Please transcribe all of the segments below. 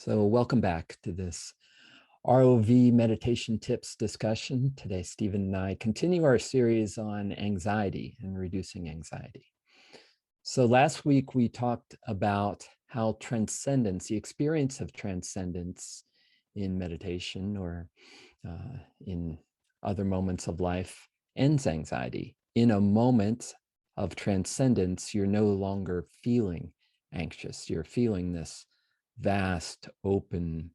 So welcome back to this ROV meditation tips discussion. Today, Stephen and I continue our series on anxiety and reducing anxiety. So last week we talked about how transcendence, the experience of transcendence in meditation or in other moments of life, ends anxiety. In a moment of transcendence, you're no longer feeling anxious. You're feeling this vast, open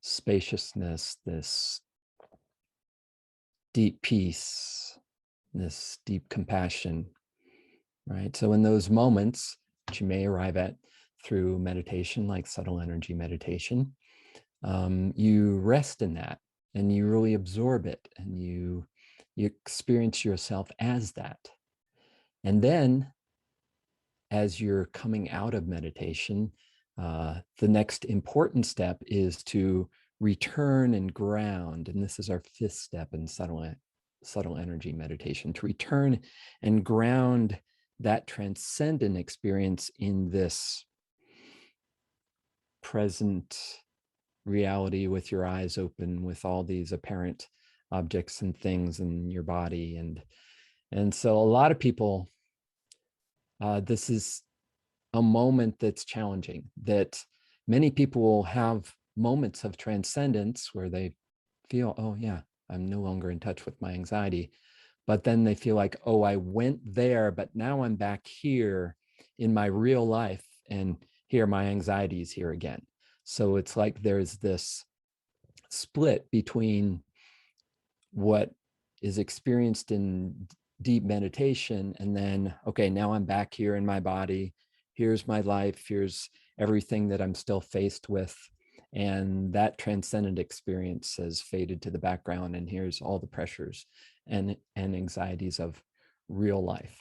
spaciousness, this deep peace, this deep compassion, right? So in those moments, which you may arrive at through meditation, like subtle energy meditation, you rest in that and you really absorb it and you experience yourself as that. And then as you're coming out of meditation, the next important step is to return and ground. And this is our fifth step in subtle energy meditation, to return and ground that transcendent experience in this present reality with your eyes open, with all these apparent objects and things in your body. And so a lot of people, this is a moment that's challenging, that many people will have moments of transcendence where they feel, oh yeah, I'm no longer in touch with my anxiety. But then they feel like, oh, I went there, but now I'm back here in my real life, and here my anxiety is here again. So it's like there's this split between what is experienced in deep meditation and then, okay, now I'm back here in my body. Here's my life. Here's everything that I'm still faced with. And that transcendent experience has faded to the background. And here's all the pressures and anxieties of real life.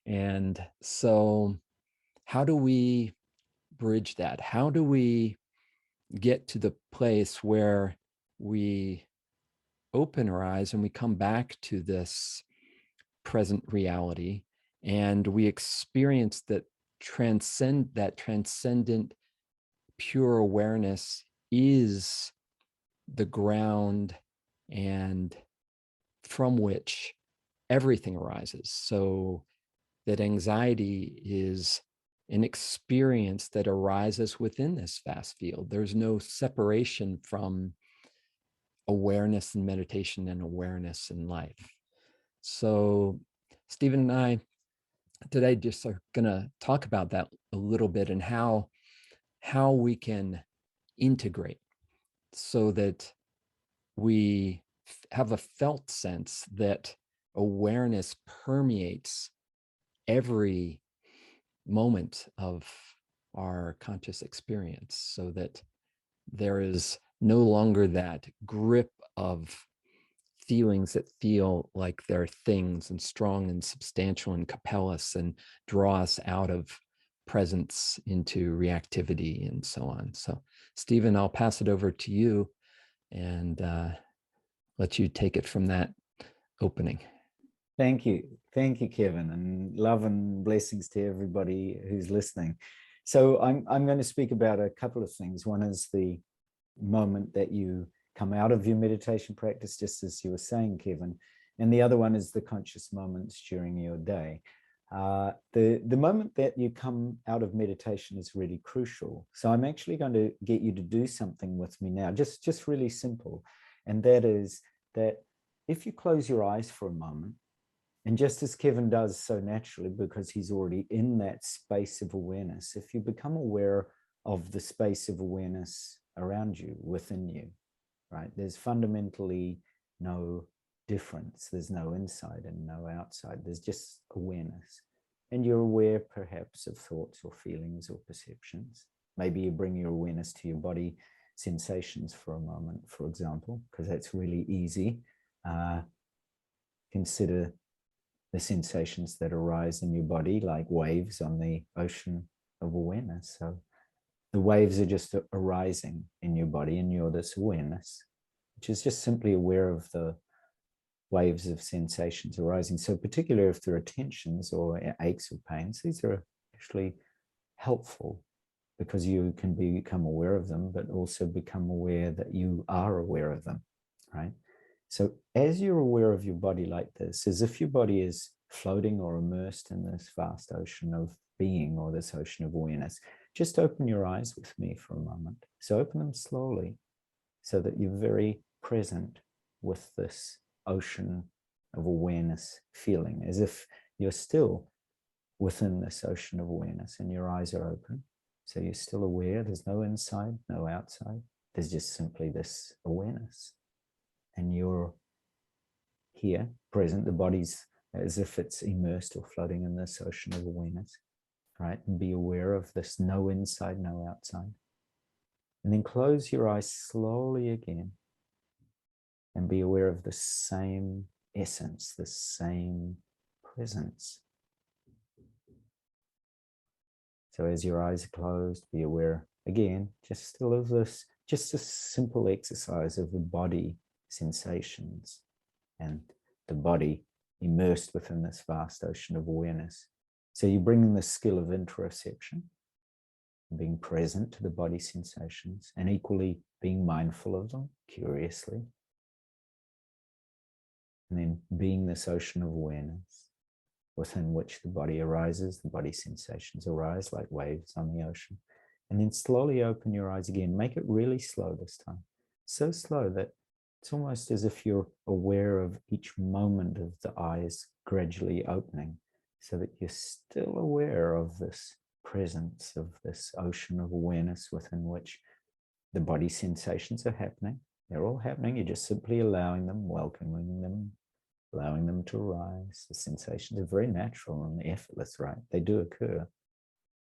And so how do we bridge that? How do we get to the place where we open our eyes and we come back to this present reality and we experience that transcendent pure awareness is the ground and from which everything arises, so that anxiety is an experience that arises within this vast field. There's no separation from awareness in meditation and awareness in life. So Stephen and I today just are going to talk about that a little bit and how we can integrate so that we have a felt sense that awareness permeates every moment of our conscious experience, so that there is no longer that grip of feelings that feel like they're things and strong and substantial and compel us and draw us out of presence into reactivity and so on. So Stephen, I'll pass it over to you and let you take it from that opening. Thank you, Kevin, and love and blessings to everybody who's listening. So I'm going to speak about a couple of things. One is the moment that you come out of your meditation practice, just as you were saying, Kevin, and the other one is the conscious moments during your day. The moment that you come out of meditation is really crucial. So I'm actually going to get you to do something with me now, just really simple, and that is that if you close your eyes for a moment, and just as Kevin does so naturally because he's already in that space of awareness, if you become aware of the space of awareness around you, within you, right? There's fundamentally no difference. There's no inside and no outside. There's just awareness. And you're aware perhaps of thoughts or feelings or perceptions. Maybe you bring your awareness to your body sensations for a moment, for example, because that's really easy. Consider the sensations that arise in your body like waves on the ocean of awareness. So the waves are just arising in your body, and you're this awareness, which is just simply aware of the waves of sensations arising. So particularly if there are tensions or aches or pains, these are actually helpful because you can become aware of them, but also become aware that you are aware of them, right? So as you're aware of your body like this, as if your body is floating or immersed in this vast ocean of being or this ocean of awareness, just open your eyes with me for a moment. So open them slowly so that you're very present with this ocean of awareness feeling, as if you're still within this ocean of awareness and your eyes are open. So you're still aware. There's no inside, no outside. There's just simply this awareness. And you're here, present. The body's as if it's immersed or floating in this ocean of awareness, right? And be aware of this no inside, no outside. And then close your eyes slowly again and be aware of the same essence, the same presence. So as your eyes are closed, be aware again, just still of this, just a simple exercise of the body sensations and the body immersed within this vast ocean of awareness. So you bring in the skill of interoception, being present to the body sensations, and equally being mindful of them, curiously. And then being this ocean of awareness within which the body arises, the body sensations arise like waves on the ocean. And then slowly open your eyes again. Make it really slow this time. So slow that it's almost as if you're aware of each moment of the eyes gradually opening, so that you're still aware of this presence of this ocean of awareness within which the body sensations are happening. They're all happening. You're just simply allowing them, welcoming them, allowing them to arise. The sensations are very natural and effortless, right? They do occur.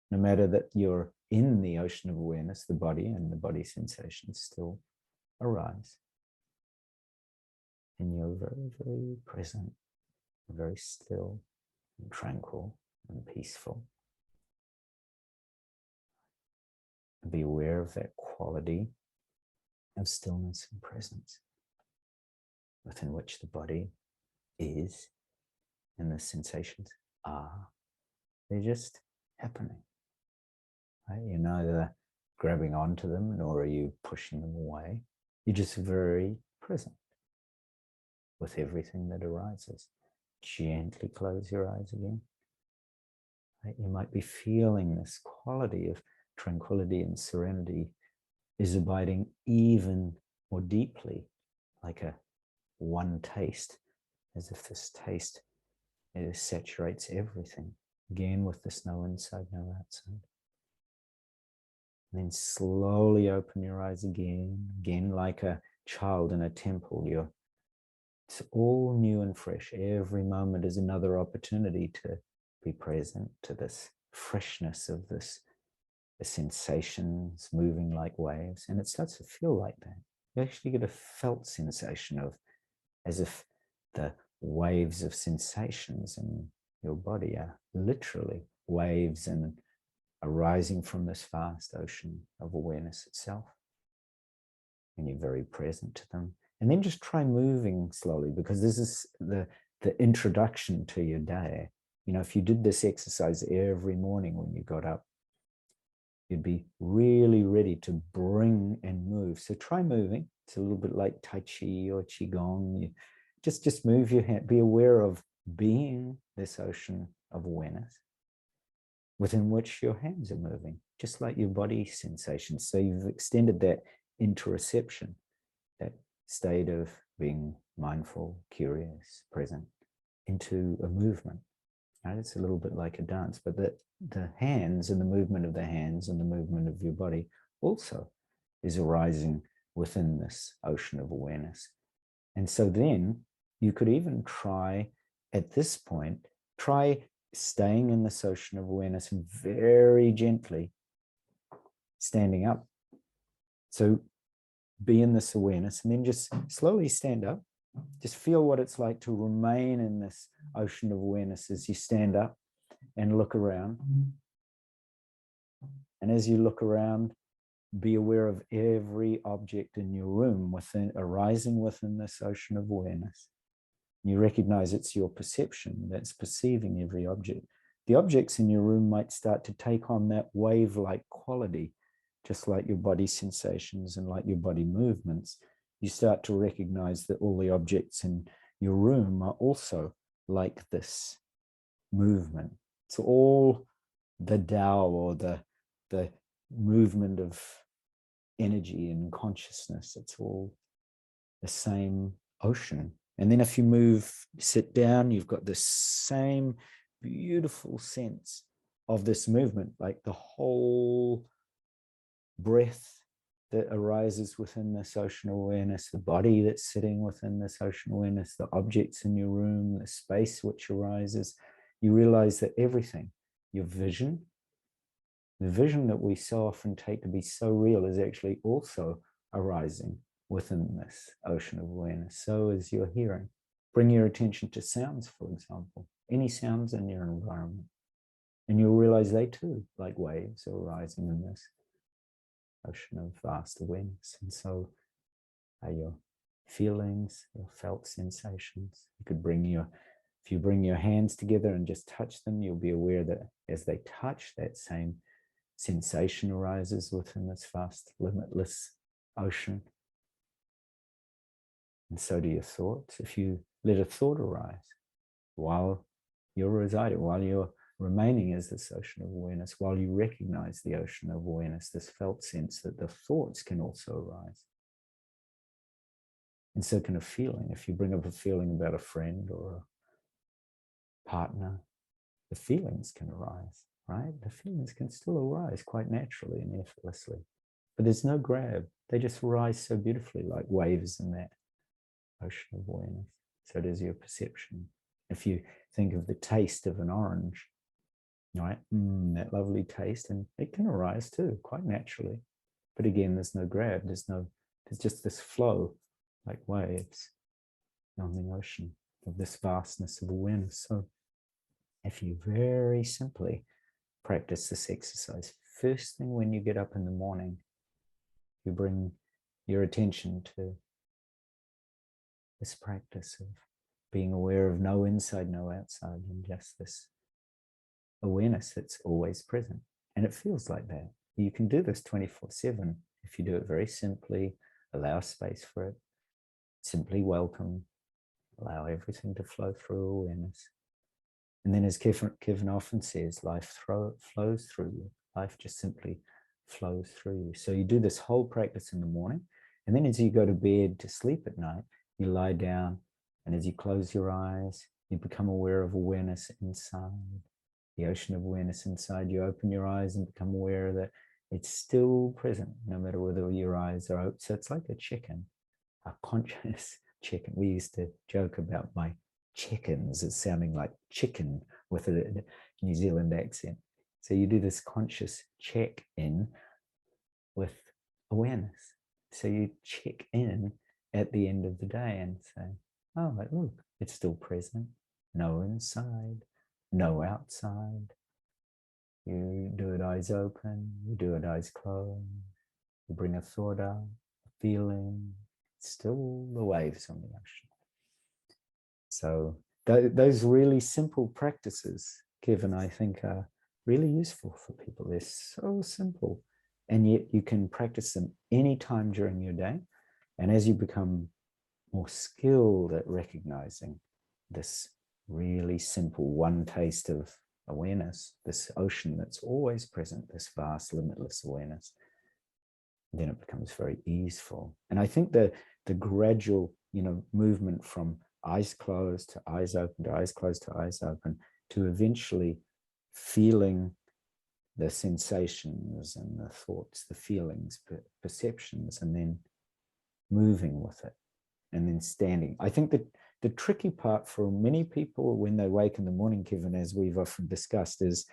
No matter that you're in the ocean of awareness, the body and the body sensations still arise. And you're very, very present, very still and tranquil and peaceful. And be aware of that quality of stillness and presence within which the body is and the sensations are. They're just happening. Right? You're neither grabbing onto them nor are you pushing them away. You're just very present with everything that arises. Gently close your eyes again. Right? You might be feeling this quality of tranquility and serenity is abiding even more deeply, like a one taste, as if this taste saturates everything. Again, with this no inside, no outside. And then slowly open your eyes again like a child in a temple. It's all new and fresh. Every moment is another opportunity to be present to this freshness of this, the sensations moving like waves. And it starts to feel like that. You actually get a felt sensation of as if the waves of sensations in your body are literally waves and arising from this vast ocean of awareness itself. And you're very present to them. And then just try moving slowly, because this is the introduction to your day. You know, if you did this exercise every morning when you got up, you'd be really ready to bring and move. So try moving. It's a little bit like Tai Chi or Qigong. You just move your hand. Be aware of being this ocean of awareness within which your hands are moving, just like your body sensations. So you've extended that interoception, that state of being mindful, curious, present, into a movement. Right? It's a little bit like a dance, but the hands and the movement of the hands and the movement of your body also is arising within this ocean of awareness. And so then you could even try, at this point, try staying in this ocean of awareness and very gently standing up. So be in this awareness and then just slowly stand up. Just feel what it's like to remain in this ocean of awareness as you stand up and look around. And as you look around, be aware of every object in your room arising within this ocean of awareness. You recognize it's your perception that's perceiving every object, the objects in your room might start to take on that wave-like quality, just like your body sensations and like your body movements. You start to recognize that all the objects in your room are also like this movement. It's all the Tao, or the movement of energy and consciousness. It's all the same ocean. And then if you sit down, you've got the same beautiful sense of this movement, like the whole breath that arises within this ocean awareness, the body that's sitting within this ocean awareness, the objects in your room, the space which arises. You realize that everything, your vision, the vision that we so often take to be so real, is actually also arising within this ocean of awareness. So is your hearing. Bring your attention to sounds, for example, any sounds in your environment, and you'll realize they too, like waves, are arising in this ocean of vast awareness. And so are your feelings, your felt sensations. You could if you bring your hands together and just touch them, you'll be aware that as they touch, that same sensation arises within this vast, limitless ocean. And so do your thoughts. If you let a thought arise while you're residing, while you're remaining as this ocean of awareness, while you recognize the ocean of awareness, this felt sense that the thoughts can also arise. And so can a feeling. If you bring up a feeling about a friend or a partner, the feelings can arise, right? The feelings can still arise quite naturally and effortlessly. But there's no grab. They just rise so beautifully, like waves in that ocean of awareness. So does your perception. If you think of the taste of an orange, right? That lovely taste, and it can arise too, quite naturally. But again, there's no grab. There's just this flow, like waves on the ocean of this vastness of awareness. So if you very simply practice this exercise, first thing when you get up in the morning, you bring your attention to this practice of being aware of no inside, no outside, and just this awareness that's always present. And it feels like that. You can do this 24/7 if you do it very simply, allow space for it, simply welcome, allow everything to flow through awareness. And then as Kevin often says, life flows through you. Life just simply flows through you. So you do this whole practice in the morning, and then as you go to bed to sleep at night, you lie down, and as you close your eyes, you become aware of awareness inside, the ocean of awareness inside. You open your eyes and become aware that it's still present, no matter whether your eyes are open. So it's like a chicken, a conscious chicken. We used to joke about my chickens as sounding like chicken with a New Zealand accent. So you do this conscious check-in with awareness. So you check in at the end of the day and say, oh, look, it's still present. No inside, no outside. You do it eyes open, you do it eyes closed. You bring a thought up, a feeling, still the waves on the ocean. So those really simple practices, Kevin, I think are really useful for people. They're so simple, and yet you can practice them anytime during your day. And as you become more skilled at recognizing this really simple one taste of awareness, this ocean that's always present, this vast, limitless awareness, then it becomes very easeful. And I think the gradual, movement from eyes closed to eyes open to eyes closed to eyes open to eventually feeling the sensations and the thoughts, the feelings, perceptions, and then moving with it, and then standing. I think that the tricky part for many people when they wake in the morning, Kevin, as we've often discussed, is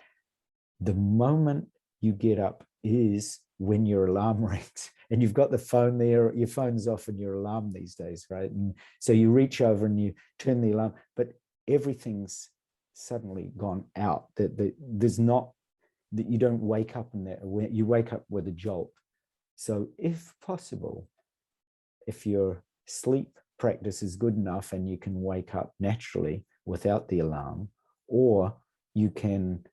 the moment you get up is when your alarm rings, and you've got the phone there, your phone's off and your alarm these days, right? And so you reach over and you turn the alarm, but everything's suddenly gone out. There's not, that you don't wake up in that, you wake up with a jolt. So if possible, if your sleep practice is good enough and you can wake up naturally without the alarm, or you can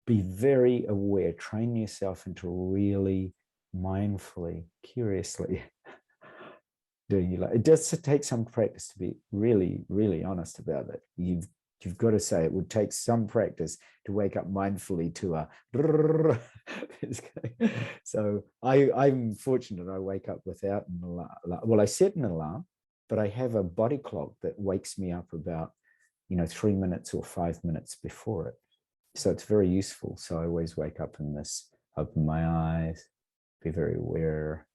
be very aware, train yourself into really mindfully, curiously doing your life. It does take some practice to be really, really honest about it. You've got to say it would take some practice to wake up mindfully to a so I'm fortunate I wake up without an alarm. Well, I set an alarm, but I have a body clock that wakes me up about 3 minutes or 5 minutes before it. So it's very useful. So I always wake up in this, open my eyes, be very aware.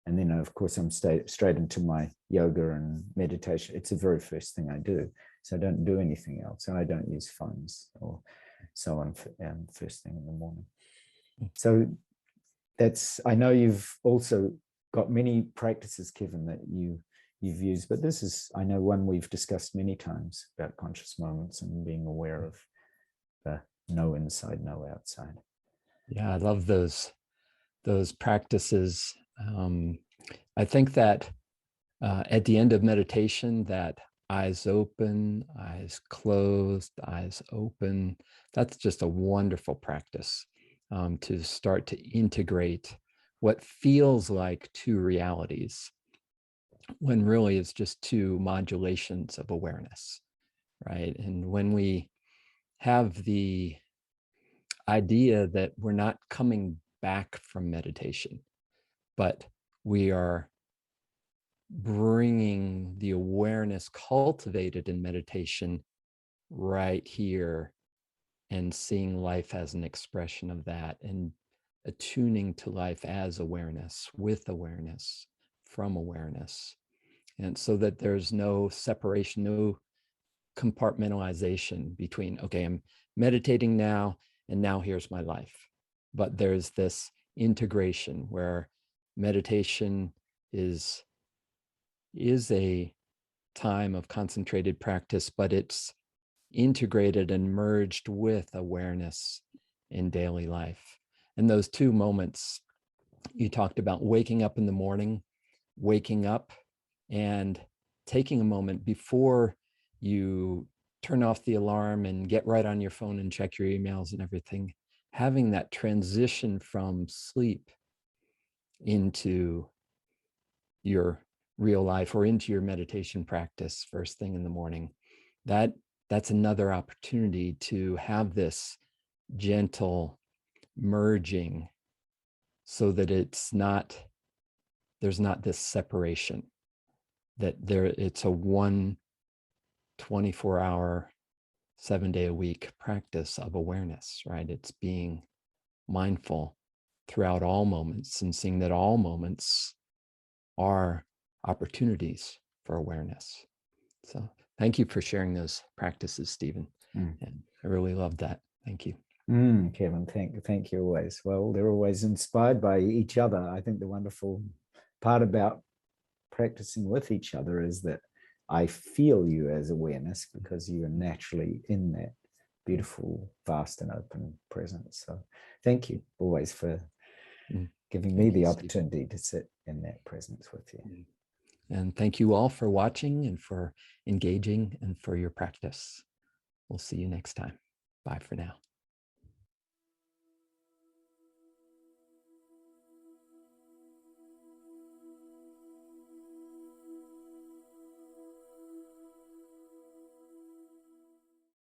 And then, of course, I'm straight into my yoga and meditation. It's the very first thing I do. So I don't do anything else. And I don't use phones or so on first thing in the morning. So I know you've also got many practices, Kevin, that you've used, but this is, I know, one we've discussed many times about conscious moments and being aware of the no inside, no outside. Yeah, I love those practices. I think that at the end of meditation, that eyes open, eyes closed, eyes open, that's just a wonderful practice to start to integrate what feels like two realities, when really it's just two modulations of awareness, right? And when we have the idea that we're not coming back from meditation, but we are bringing the awareness cultivated in meditation right here and seeing life as an expression of that, and attuning to life as awareness, with awareness, from awareness. And so that there's no separation, no compartmentalization between, okay, I'm meditating now, and now here's my life. But there's this integration where meditation is a time of concentrated practice, but it's integrated and merged with awareness in daily life. And those two moments you talked about, waking up in the morning, waking up and taking a moment before you turn off the alarm and get right on your phone and check your emails and everything, having that transition from sleep into your real life or into your meditation practice first thing in the morning, that's another opportunity to have this gentle merging, so that there's not this separation, that it's a 24-hour 7-day-a-week practice of awareness, right? It's being mindful throughout all moments and seeing that all moments are opportunities for awareness. So thank you for sharing those practices, Stephen. And I really loved that. Thank you. Kevin, thank you always. Well, they're always inspired by each other. I think the wonderful part about practicing with each other is that I feel you as awareness, because you are naturally in that beautiful, vast and open presence. So thank you always for giving me the opportunity to sit in that presence with you. And thank you all for watching and for engaging and for your practice. We'll see you next time. Bye for now.